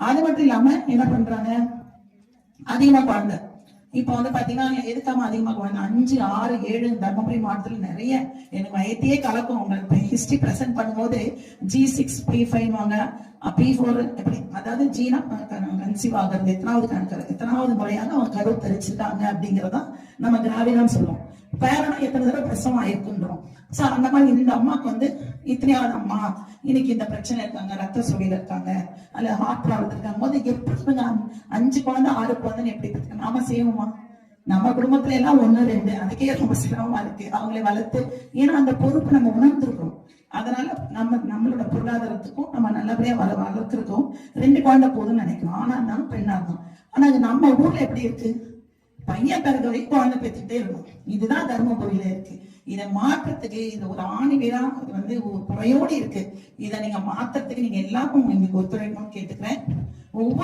அது மட்டும் இல்லாம என்ன பண்றாங்க, அதிகமா குழந்தை. இப்ப பாத்தீங்கன்னா எதுக்காம அதிகமா குழந்தை 5, 6, 7 தர்மபுரி மாவட்டத்துல நிறைய எனக்கு வயத்தையே கலக்கும். உங்களுக்கு ஹிஸ்டரி பிரசன்ட் பண்ணும்போது G6 P5 வாங்க, P4 எப்படி, அதாவது ஜீனா கன்சீவ் ஆகிறது எத்தனாவது முறையாக அவங்க கரு தரிச்சிருக்காங்க அப்படிங்கறதா நம்ம கிராவிடம் சொல்லுவோம். பேரனா எத்தனை தடவை பிரசவம் ஆயிருக்குன்றோம். சோ அந்த மாதிரி இந்த அம்மாக்கு இத்தனையாவது அம்மா இன்னைக்கு இந்த பிரச்சனை இருக்காங்க, ரத்த சோடியில இருக்காங்க, அல்ல ஹார்ட் ப்ராப்ளம் இருக்காங்க போது எப்படி 5 குழந்தை 6 குழந்தைன்னு எப்படி நாம செய்வோமா? நம்ம குடும்பத்துல எல்லாம் 1, 2 அதுக்கே ரொம்ப சிரமமா இருக்கு அவங்களை வளர்த்து. ஏன்னா அந்த பொறுப்பு நம்ம உணர்ந்துருக்கோம். அதனால நம்மளோட பொருளாதாரத்துக்கும் நம்ம நல்லபடியா வளர்க்கறதுக்கும் 2 குழந்தை போதும்னு நினைக்கிறோம். ஆனா இருந்தாலும் பெண்ணா இருக்கும். ஆனா அது நம்ம ஊர்ல எப்படி இருக்கு, பையன் பிறகு வரைக்கும் குழந்தை பெற்றுட்டே இருக்கும். இதுதான் தர்மபுரியில இருக்கு. இதை மாற்றத்துக்கு இது ஒரு ஆணிவேரா ஒரு குறையோடு இருக்கு. இதை நீங்க மாற்றத்துக்கு நீங்க எல்லாருக்கும் இன்னைக்கு ஒத்துழைக்கணும்னு கேட்டுக்கிறேன். ஒவ்வொரு